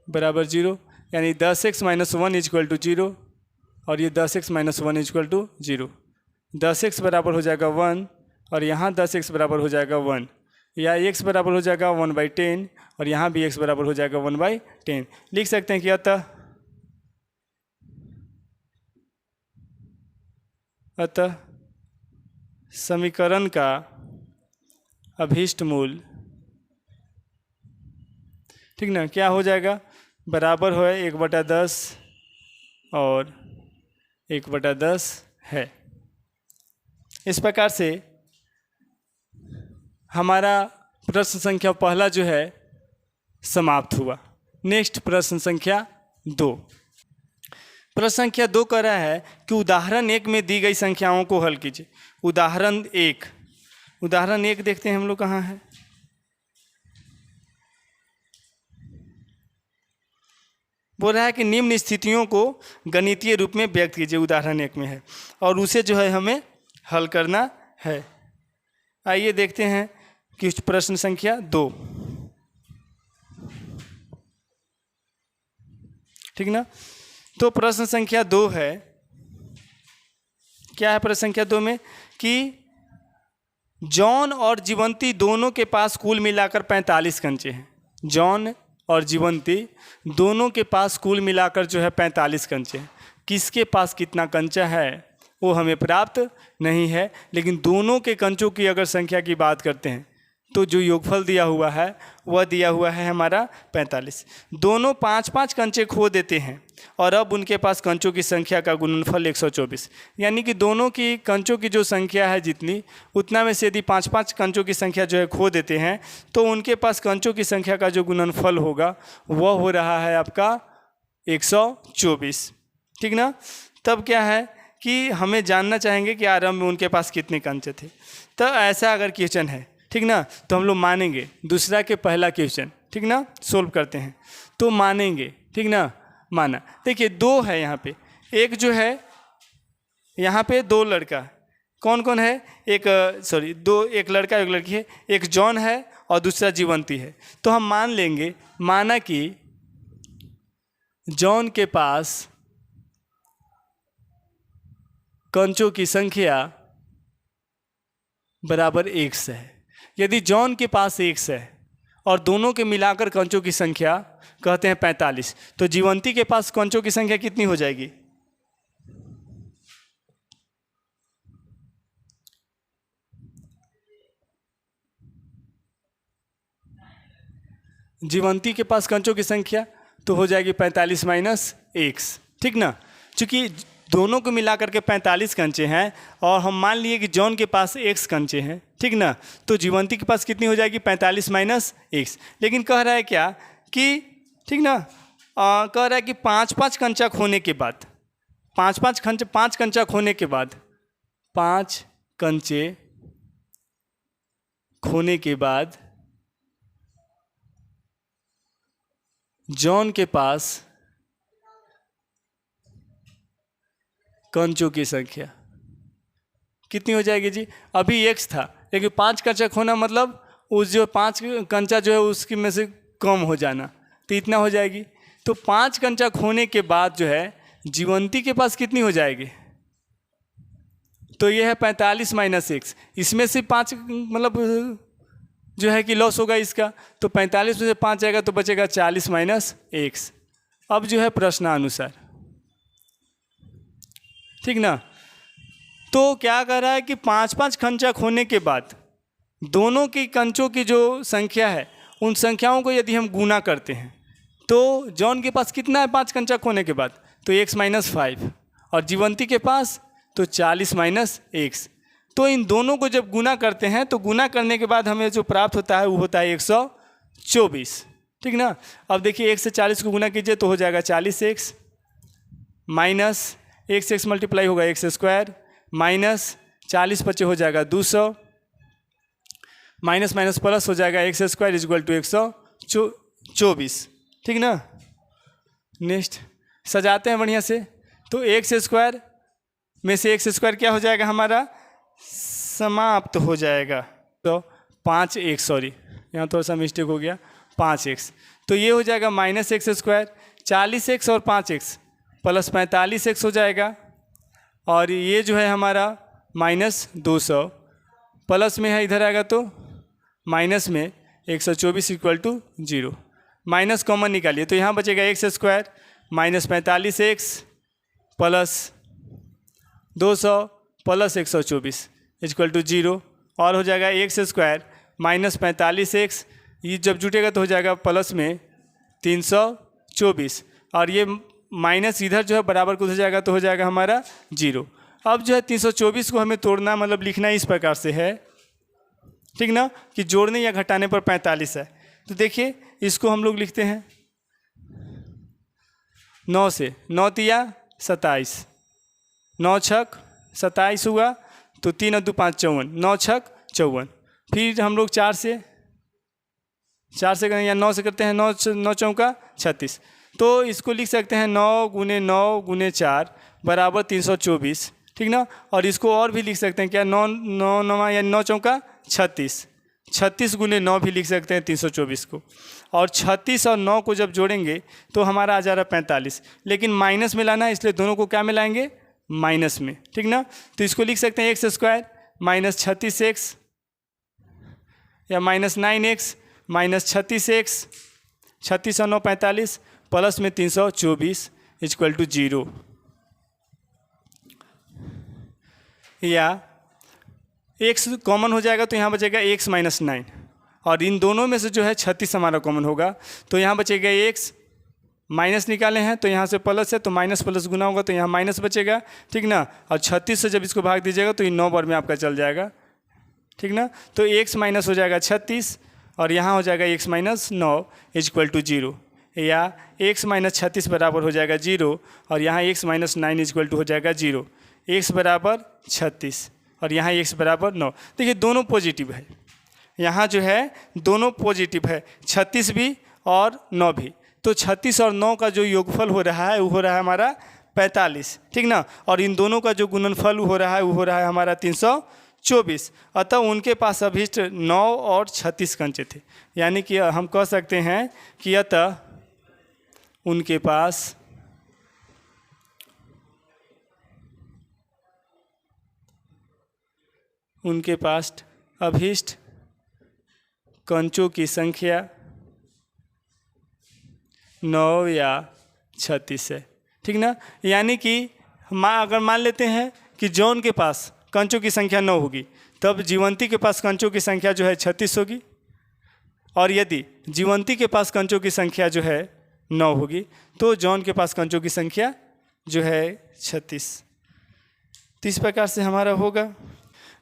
बराबर 0, यानी 10x माइनस 1 इक्वल टू 0, और ये 10x minus 1 equal to 0। 10x बराबर हो जाएगा 1, और यहाँ 10x बराबर हो जाएगा 1, या x बराबर हो जाएगा 1/10, और यहाँ भी x बराबर हो जाएगा 1/10। लिख सकते हैं कि अतः समीकरण का अभीष्ट मूल, ठीक ना, क्या हो जाएगा, बराबर हो 1/10 और 1/10 है। इस प्रकार से हमारा प्रश्न संख्या पहला जो है समाप्त हुआ। नेक्स्ट प्रश्न संख्या 2। प्रश्न संख्या 2 कह रहा है कि उदाहरण 1 में दी गई संख्याओं को हल कीजिए। उदाहरण 1 देखते हैं हम लोग कहाँ है। बोल रहा है कि निम्न स्थितियों को गणितीय रूप में व्यक्त कीजिए, उदाहरण 1 में है, और उसे जो है हमें हल करना है। आइए देखते हैं कि प्रश्न संख्या 2, ठीक ना। तो प्रश्न संख्या 2 है, क्या है प्रश्न संख्या 2 में, कि जॉन और जीवंती दोनों के पास कुल मिलाकर 45 कंचे हैं। जॉन और जीवंती दोनों के पास कुल मिलाकर जो है 45 कंचे हैं। किसके पास कितना कंचा है वो हमें प्राप्त नहीं है, लेकिन दोनों के कंचों की अगर संख्या की बात करते हैं तो जो योगफल दिया हुआ है वह दिया हुआ है हमारा 45। दोनों 5-5 कंचे खो देते हैं और अब उनके पास कंचों की संख्या का गुणनफल 124, यानी कि दोनों की कंचों की जो संख्या है जितनी, उतना में से यदि 5-5 कंचों की संख्या जो है खो देते हैं तो उनके पास कंचों की संख्या का जो गुणनफल होगा वह हो रहा है आपका 124, ठीक ना। तब क्या है कि हमें जानना चाहेंगे कि आरंभ में उनके पास कितने कंचे थे। तो ऐसा अगर क्वेश्चन है, ठीक ना, तो हम लोग मानेंगे दूसरा के पहला क्वेश्चन, ठीक ना, सोल्व करते हैं तो मानेंगे, ठीक ना। माना, देखिए 2 है यहाँ पे, एक जो है यहाँ पे 2 लड़का, कौन कौन है, एक लड़का एक लड़की है, एक जॉन है और दूसरा जीवंती है। तो हम मान लेंगे, माना कि जॉन के पास कंचों की संख्या बराबर 1 है। यदि जॉन के पास 1 है और दोनों के मिलाकर कंचों की संख्या कहते हैं 45, तो जीवंती के पास कंचों की संख्या कितनी हो जाएगी, जीवंती के पास कंचों की संख्या तो हो जाएगी 45 माइनस 1, ठीक ना। चूँकि दोनों को मिलाकर के 45 कंचे हैं और हम मान लिए कि जॉन के पास 1 कंचे हैं, ठीक ना, तो जीवंती के पास कितनी हो जाएगी 45 माइनस 1। लेकिन कह रहा है क्या कि, ठीक ना, कह रहा है कि 5-5 कंचा खोने के बाद, 5 कंचा खोने के बाद 5 कंचे खोने के बाद जॉन के पास कंचों की संख्या कितनी हो जाएगी जी? अभी x था, लेकिन 5 कंचा खोना मतलब उस जो 5 कंचा जो है उसकी में से कम हो जाना, तो इतना हो जाएगी। तो 5 कंचा खोने के बाद जो है जीवंती के पास कितनी हो जाएगी? तो ये है 45 माइनस एक्स, इसमें से 5 मतलब जो है कि लॉस होगा इसका, तो 45 में से 5 जाएगा तो बचेगा 40 माइनस एक्स। अब जो है प्रश्नानुसार, ठीक ना। तो क्या कर रहा है कि 5-5 कंचा खोने के बाद दोनों की कंचों की जो संख्या है उन संख्याओं को यदि हम गुना करते हैं तो जॉन के पास कितना है 5 कंचा खोने के बाद? तो x माइनस 5, और जीवंती के पास तो 40 माइनस एक्स। तो इन दोनों को जब गुना करते हैं तो गुना करने के बाद हमें जो प्राप्त होता है वो होता है 124, ठीक ना। अब देखिए 1 से 40 को गुना कीजिए तो हो जाएगा 40x माइनस x मल्टीप्लाई होगा एक्स स्क्वायर माइनस 40 बचे हो जाएगा 200 माइनस माइनस प्लस हो जाएगा एक्स स्क्वायर इक्वल टू 124, ठीक ना। नेक्स्ट सजाते हैं बढ़िया से, तो एक्स स्क्वायर में से एक्स स्क्वायर क्या हो जाएगा हमारा? समाप्त हो जाएगा। तो 5x, सॉरी यहाँ थोड़ा सा मिस्टेक हो गया, 5x, तो ये हो जाएगा माइनस एक्स स्क्वायर, 40x और 5x प्लस 45x हो जाएगा, और ये जो है हमारा माइनस 200 प्लस में है इधर आएगा तो माइनस में 124 इक्वल टू 0, माइनस कॉमन निकालिए तो यहाँ बचेगा x square minus 45x plus 200 plus 124 equal to 0, और हो जाएगा एक्स स्क्वायर माइनस 45x, ये जब जुटेगा तो हो जाएगा प्लस में 324, और ये माइनस इधर जो है बराबर कुछ हो जाएगा तो हो जाएगा हमारा 0। अब जो है 324 को हमें तोड़ना मतलब लिखना इस प्रकार से है, ठीक ना, कि जोड़ने या घटाने पर 45 है। तो देखिए इसको हम लोग लिखते हैं 9 से, 9 तिया 27, 9 छक 27 हुआ, तो 3 और 2 5 54, 9 छक 54। फिर हम लोग 4 से या 9 से करते हैं, 9 चौका 36, तो इसको लिख सकते हैं 9 गुने 9 गुने 4 बराबर 324, ठीक ना। और इसको और भी लिख सकते हैं क्या, 9 9 या 9 चौका 36, 36 गुने 9 भी लिख सकते हैं 324 को, और 36 और 9 को जब जोड़ेंगे तो हमारा आ जा रहा है 45, लेकिन माइनस में लाना है इसलिए दोनों को क्या में लाएंगे? माइनस में, ठीक ना। तो इसको लिख सकते हैं एक्स स्क्वायर माइनस 36x या माइनस 9x माइनस 36x, 36 और 9 45 प्लस में 324 इक्वल टू 0, या x कॉमन हो जाएगा तो यहाँ बचेगा x माइनस 9, और इन दोनों में से जो है 36 हमारा कॉमन होगा तो यहाँ बचेगा x, माइनस निकाले हैं तो यहाँ से प्लस है तो माइनस प्लस गुना होगा तो यहाँ माइनस बचेगा, ठीक ना। और 36 से जब इसको भाग दीजिएगा तो ये 9 बार में आपका चल जाएगा, ठीक ना। तो x माइनस हो जाएगा 36 और यहाँ हो जाएगा x माइनस 9 इक्वल टू 0, या x माइनस 36 बराबर हो जाएगा 0 और यहाँ x माइनस 9 इक्वल टू हो जाएगा 0, x बराबर 36 और यहाँ x बराबर 9। देखिए दोनों पॉजिटिव है, यहाँ जो है दोनों पॉजिटिव है, 36 भी और 9 भी, तो 36 और 9 का जो योगफल हो रहा है वो हो रहा है हमारा 45, ठीक ना। और इन दोनों का जो गुणनफल हो रहा है वो हो रहा है हमारा 324। अतः उनके पास अभीष्ट 9 और 36 कंचे थे, यानी कि हम कह सकते हैं कि अतः उनके पास अभीष्ट कंचों की संख्या 9 या 36 है, ठीक ना। यानी कि अगर मान लेते हैं कि जॉन के पास कंचों की संख्या 9 होगी तब जीवंती के पास कंचों की संख्या जो है 36 होगी, और यदि जीवंती के पास कंचों की संख्या जो है 9 होगी तो जॉन के पास कंचों की संख्या जो है 36। तो इस प्रकार से हमारा होगा।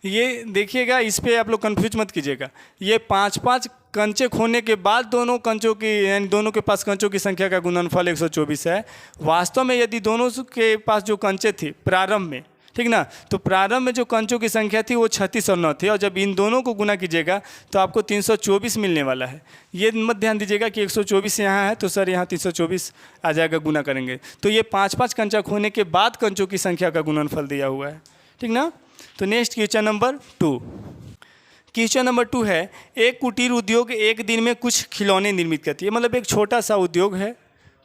ये देखिएगा, इस पे आप लोग कंफ्यूज मत कीजिएगा, ये 5-5 कंचे खोने के बाद दोनों कंचों की यानी दोनों के पास कंचों की संख्या का गुणनफल 124 है। वास्तव में यदि दोनों के पास जो कंचे थे प्रारंभ में ठीक ना। तो प्रारंभ में जो कंचों की संख्या थी वो 36 और 9 थी, और जब इन दोनों को गुना कीजिएगा तो आपको 324 मिलने वाला है। ये मत ध्यान दीजिएगा कि 124 यहाँ है तो सर यहाँ 324 आ जाएगा, गुना करेंगे तो ये 5-5 कंचक होने के बाद कंचों की संख्या का गुणनफल दिया हुआ है, ठीक ना। तो next question number 2। Question number 2 है, एक कुटीर उद्योग एक दिन में कुछ खिलौने निर्मित करती है। मतलब एक छोटा सा उद्योग है,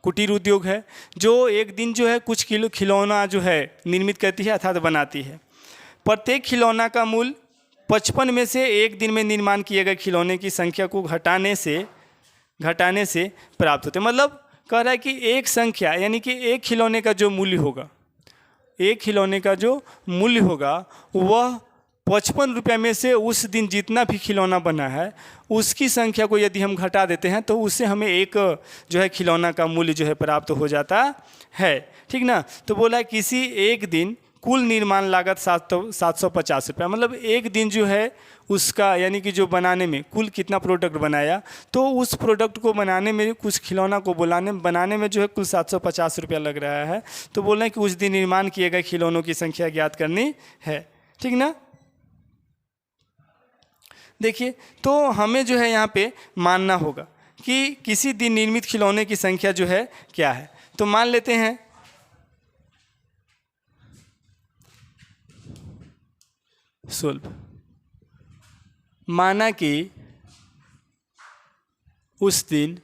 कुटीर उद्योग है, जो एक दिन जो है कुछ खिलौना जो है निर्मित करती है अर्थात बनाती है। प्रत्येक खिलौना का मूल्य 55 में से एक दिन में निर्माण किए गए खिलौने की संख्या को घटाने से प्राप्त होते हैं। मतलब कह रहा है कि एक संख्या यानी कि एक खिलौने का जो मूल्य होगा, एक खिलौने का जो मूल्य होगा वह 55 रुपये में से उस दिन जितना भी खिलौना बना है उसकी संख्या को यदि हम घटा देते हैं तो उससे हमें एक जो है खिलौना का मूल्य जो है प्राप्त हो जाता है, ठीक ना। तो बोला है किसी एक दिन कुल निर्माण लागत 750 रुपये। मतलब एक दिन जो है उसका यानी कि जो बनाने में कुल कितना प्रोडक्ट बनाया, तो उस प्रोडक्ट को बनाने में, कुछ खिलौना को बनाने में जो है कुल 750 रुपया लग रहा है। तो बोल रहे हैं कि उस दिन निर्माण किए गए खिलौनों की संख्या ज्ञात करनी है, ठीक ना। देखिए, तो हमें जो है यहाँ पे मानना होगा कि किसी दिन निर्मित खिलौने की संख्या जो है क्या है। तो मान लेते हैं सोल्व, माना कि उस दिन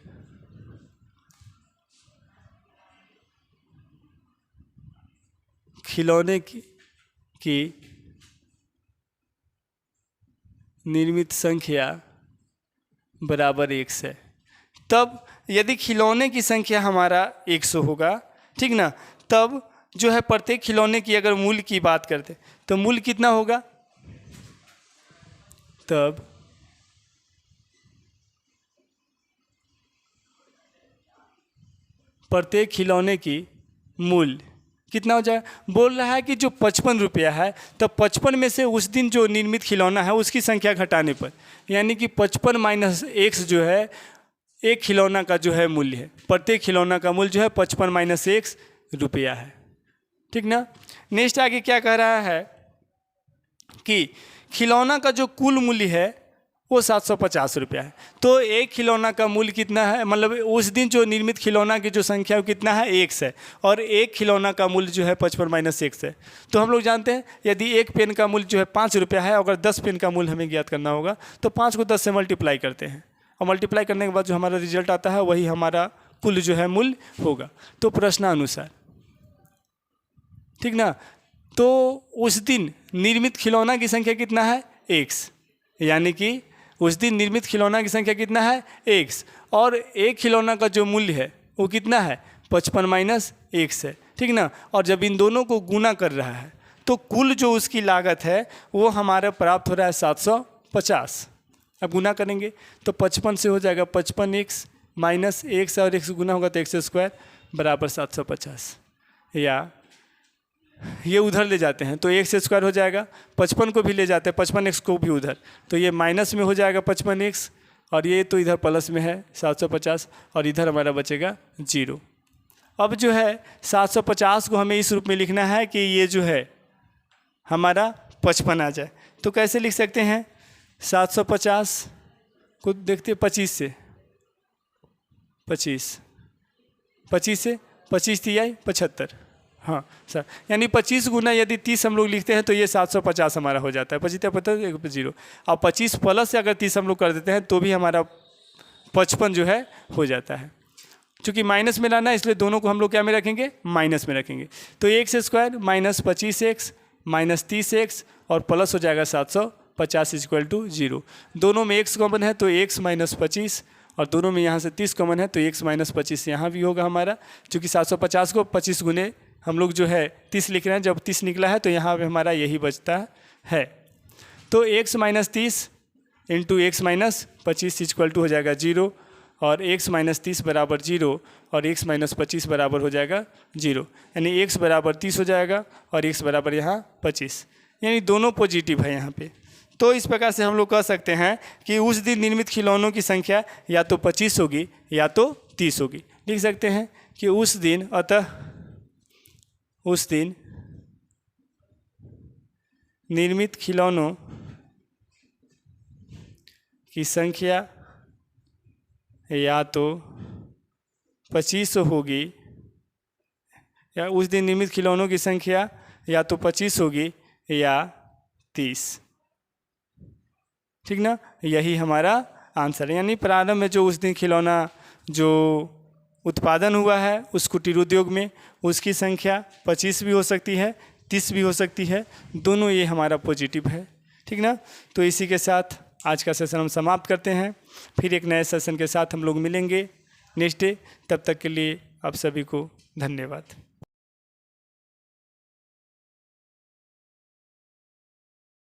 खिलौने की निर्मित संख्या बराबर 100 है। तब यदि खिलौने की संख्या हमारा 100 होगा, ठीक ना, तब जो है प्रत्येक खिलौने की अगर मूल्य की बात करते तो मूल्य कितना होगा, तब प्रत्येक खिलौने की मूल्य कितना हो जाए। बोल रहा है कि जो 55 रुपया है, तो 55 में से उस दिन जो निर्मित खिलौना है उसकी संख्या घटाने पर, यानी कि 55 माइनस 1 जो है एक खिलौना का जो है मूल्य है। प्रत्येक खिलौना का मूल्य जो है 55 माइनस 1 रुपया है, ठीक ना। नेक्स्ट आगे क्या कह रहा है कि खिलौना का जो कुल मूल्य है वो 750 रुपया है। तो एक खिलौना का मूल्य कितना है, मतलब उस दिन जो निर्मित खिलौना की जो संख्या कितना है 1 है, और एक खिलौना का मूल्य जो है 55 माइनस 1 है। तो हम लोग जानते हैं यदि एक पेन का मूल्य जो है 5 रुपया है, अगर 10 पेन का मूल्य हमें ज्ञात करना होगा तो 5 को 10 से मल्टीप्लाई करते हैं, और मल्टीप्लाई करने के बाद जो हमारा रिजल्ट आता है वही हमारा कुल जो है मूल्य होगा। तो प्रश्नानुसार, ठीक ना। तो उस दिन निर्मित खिलौना की संख्या कितना है 1, यानी कि उस दिन निर्मित खिलौना की संख्या कितना है 1, और एक खिलौना का जो मूल्य है वो कितना है 55 माइनस 1 है, ठीक ना। और जब इन दोनों को गुना कर रहा है तो कुल जो उसकी लागत है वो हमारा प्राप्त हो रहा है 750। अब गुना करेंगे तो 55 से हो जाएगा 55x माइनस 1 से, और 1 से गुना होगा तो x स्क्वायर बराबर 750, या ये उधर ले जाते हैं तो 1 स्क्वायर हो जाएगा, 55 को भी ले जाते हैं 55x को भी उधर, तो ये माइनस में हो जाएगा 55x, और ये तो इधर प्लस में है 750, और इधर हमारा बचेगा 0। अब जो है 750 को हमें इस रूप में लिखना है कि ये जो है हमारा 55 आ जाए। तो कैसे लिख सकते हैं, 750 को देखते 25 से 25 थी आई 75, हाँ सर, यानी 25 गुना यदि 30 हम लोग लिखते हैं तो ये 750 हमारा हो जाता है। 25 0, और 25 प्लस से अगर 30 हम लोग कर देते हैं तो भी हमारा 55 जो है हो जाता है। चूँकि माइनस में लाना है इसलिए दोनों को हम लोग क्या में रखेंगे, माइनस में रखेंगे। तो 1 square minus 25x minus 30x और प्लस हो जाएगा 750 इक्वल टू 0। दोनों में x कॉमन है तो x माइनस 25, और दोनों में यहाँ से 30 कॉमन है तो x माइनस 25 यहाँ भी होगा हमारा। चूँकि 750 को 25 गुने हम लोग जो है 30 लिख रहे हैं, जब 30 निकला है तो यहाँ पे हमारा यही बचता है। तो x minus 30 into x minus 25 equal to हो जाएगा 0, और x माइनस 30 बराबर 0 और x माइनस 25 बराबर हो जाएगा 0, यानी x बराबर 30 हो जाएगा और x बराबर यहाँ 25, यानी दोनों पॉजिटिव है यहाँ पे। तो इस प्रकार से हम लोग कह सकते हैं कि उस दिन निर्मित खिलौनों की संख्या या तो 25 होगी या तो 30 होगी। लिख सकते हैं कि उस दिन, अतः उस दिन निर्मित खिलौनों की संख्या या तो 25 होगी, या उस दिन निर्मित खिलौनों की संख्या या तो 25 होगी या 30। ठीक ना, यही हमारा आंसर है। यानी प्रारंभ में जो उस दिन खिलौना जो उत्पादन हुआ है उस कुटीर उद्योग में, उसकी संख्या 25 भी हो सकती है, 30 भी हो सकती है, दोनों ये हमारा पॉजिटिव है। ठीक ना, तो इसी के साथ आज का सेशन हम समाप्त करते हैं। फिर एक नए सेशन के साथ हम लोग मिलेंगे नेक्स्ट डे। तब तक के लिए आप सभी को धन्यवाद।